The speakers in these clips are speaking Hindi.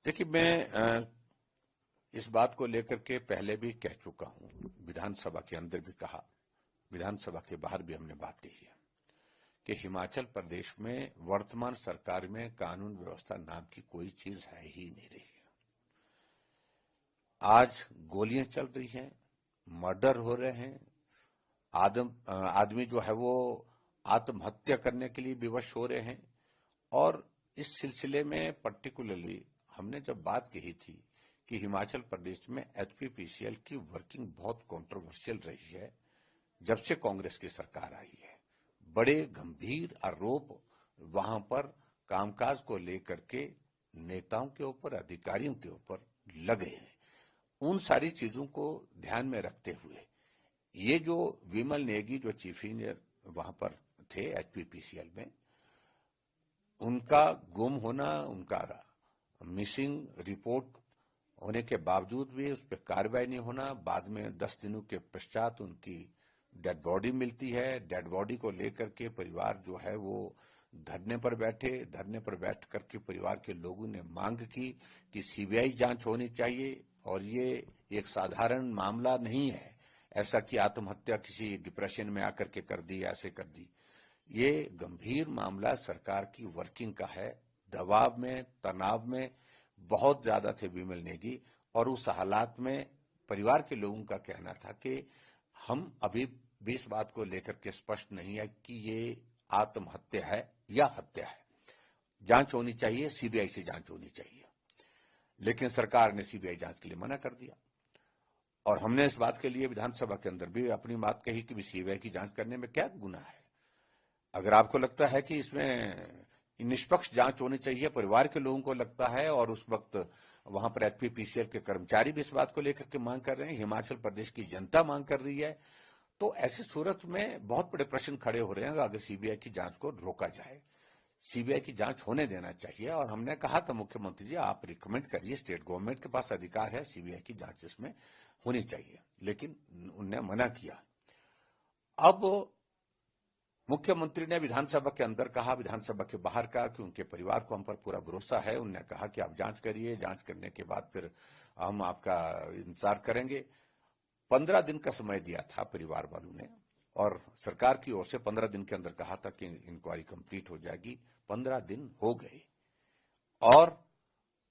देखिए, मैं इस बात को लेकर के पहले भी कह चुका हूं, विधानसभा के अंदर भी कहा, विधानसभा के बाहर भी हमने बात कही है कि हिमाचल प्रदेश में वर्तमान सरकार में कानून व्यवस्था नाम की कोई चीज है ही नहीं रही है। आज गोलियां चल रही हैं, मर्डर हो रहे हैं, आदमी जो है वो आत्महत्या करने के लिए विवश हो रहे हैं। और इस सिलसिले में पर्टिकुलरली हमने जब बात कही थी कि हिमाचल प्रदेश में एचपीपीसीएल की वर्किंग बहुत कंट्रोवर्शियल रही है जब से कांग्रेस की सरकार आई है, बड़े गंभीर आरोप वहां पर कामकाज को लेकर के नेताओं के ऊपर, अधिकारियों के ऊपर लगे हैं। उन सारी चीजों को ध्यान में रखते हुए ये जो विमल नेगी जो चीफ इंजीनियर वहां पर थे एचपीपीसीएल में, उनका गुम होना, उनका मिसिंग रिपोर्ट होने के बावजूद भी उस पर कार्रवाई नहीं होना, बाद में 10 दिनों के पश्चात उनकी डेड बॉडी मिलती है। डेड बॉडी को लेकर के परिवार जो है वो धरने पर बैठे। धरने पर बैठ करके परिवार के लोगों ने मांग की कि सीबीआई जांच होनी चाहिए और ये एक साधारण मामला नहीं है, ऐसा कि आत्महत्या किसी डिप्रेशन में आकर के कर दी, ऐसे कर दी। ये गंभीर मामला सरकार की वर्किंग का है। दबाव में, तनाव में बहुत ज्यादा थे विमल नेगी, और उस हालात में परिवार के लोगों का कहना था कि हम अभी भी इस बात को लेकर के स्पष्ट नहीं है कि ये आत्महत्या है या हत्या है। जांच होनी चाहिए, सीबीआई से जांच होनी चाहिए। लेकिन सरकार ने सीबीआई जांच के लिए मना कर दिया और हमने इस बात के लिए विधानसभा के अंदर भी अपनी बात कही कि सीबीआई की जांच करने में क्या गुनाह है। अगर आपको लगता है कि इसमें निष्पक्ष जांच होनी चाहिए, परिवार के लोगों को लगता है, और उस वक्त वहां पर एचपीपीसीएल के कर्मचारी भी इस बात को लेकर के मांग कर रहे हैं, हिमाचल प्रदेश की जनता मांग कर रही है, तो ऐसी सूरत में बहुत बड़े प्रश्न खड़े हो रहे हैं। अगर सीबीआई की जांच को रोका जाए, सीबीआई की जांच होने देना चाहिए। और हमने कहा था मुख्यमंत्री जी आप रिकमेंड करिए, स्टेट गवर्नमेंट के पास अधिकार है, सीबीआई की जांच इसमें होनी चाहिए, लेकिन उनने मना किया। अब मुख्यमंत्री ने विधानसभा के अंदर कहा, विधानसभा के बाहर कहा कि उनके परिवार को हम पर पूरा भरोसा है। उन्होंने कहा कि आप जांच करिए, जांच करने के बाद फिर हम आपका इंतजार करेंगे। 15 दिन का समय दिया था परिवार वालों ने, और सरकार की ओर से 15 दिन के अंदर कहा था कि इंक्वायरी कंप्लीट हो जाएगी। 15 दिन हो गए और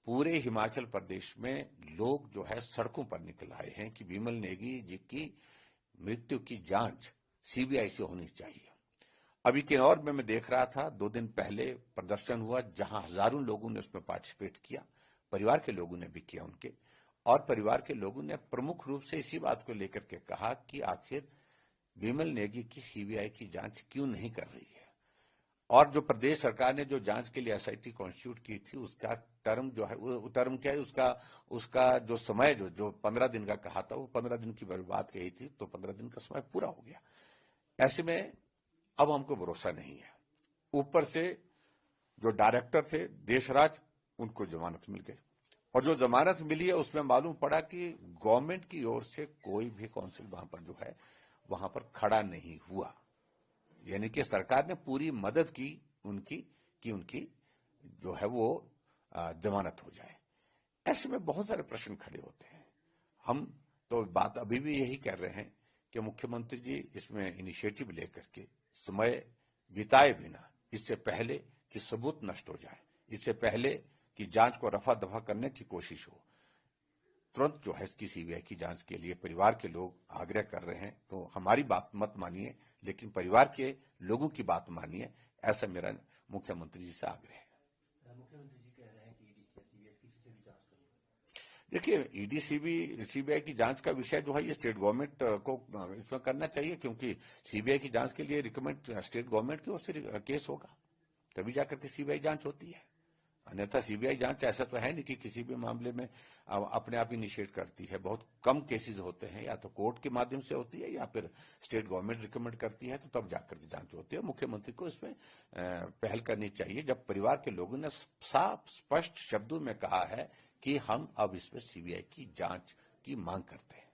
पूरे हिमाचल प्रदेश में लोग जो है सड़कों पर निकल आए हैं कि विमल नेगी जी की मृत्यु की जांच सीबीआई से होनी चाहिए। अभी किन्नौर में मैं देख रहा था, 2 दिन पहले प्रदर्शन हुआ जहां हजारों लोगों ने उसमें पार्टिसिपेट किया, परिवार के लोगों ने भी किया उनके, और परिवार के लोगों ने प्रमुख रूप से इसी बात को लेकर के कहा कि आखिर विमल नेगी की सीबीआई की जांच क्यों नहीं कर रही है। और जो प्रदेश सरकार ने जो जांच के लिए एसआईटी कॉन्स्टिट्यूट की थी, उसका टर्म जो है, वो टर्म क्या है, उसका जो समय जो 15 दिन का कहा था, वो 15 दिन की बात कही थी, तो 15 दिन का समय पूरा हो गया। ऐसे में अब हमको भरोसा नहीं है। ऊपर से जो डायरेक्टर थे देशराज, उनको जमानत मिल गई, और जो जमानत मिली है उसमें मालूम पड़ा कि गवर्नमेंट की ओर से कोई भी काउंसिल वहां पर जो है वहां पर खड़ा नहीं हुआ। यानी कि सरकार ने पूरी मदद की उनकी जो है वो जमानत हो जाए। ऐसे में बहुत सारे प्रश्न खड़े होते हैं। हम तो बात अभी भी यही कर रहे हैं कि मुख्यमंत्री जी इसमें इनिशिएटिव लेकर के समय बिताए बिना, इससे पहले कि सबूत नष्ट हो जाए, इससे पहले कि जांच को रफा दफा करने की कोशिश हो, तुरंत जो है इसकी सीबीआई की जांच के लिए परिवार के लोग आग्रह कर रहे हैं। तो हमारी बात मत मानिए, लेकिन परिवार के लोगों की बात मानिए, ऐसा मेरा मुख्यमंत्री जी से आग्रह है। मुख्यमंत्री जी कह रहे हैं कि ईडी सीबीआई किसी से भी जांच करेंगे। देखिए, ईडी सीबीआई की जांच का विषय जो है ये स्टेट गवर्नमेंट को इसमें करना चाहिए, क्योंकि सीबीआई की जांच के लिए रिकमेंड स्टेट गवर्नमेंट की ओर से केस होगा, तभी जाकर के सीबीआई जांच होती है। अन्यथा सीबीआई जांच ऐसा तो है नहीं कि किसी भी मामले में अपने आप इनिशिएट करती है। बहुत कम केसेस होते हैं, या तो कोर्ट के माध्यम से होती है या फिर स्टेट गवर्नमेंट रिकमेंड करती है, तो तब जाकर के जांच होती है। मुख्यमंत्री को इसमें पहल करनी चाहिए, जब परिवार के लोगों ने साफ स्पष्ट शब्दों में कहा है कि हम अब इसमें सीबीआई की जांच की मांग करते हैं।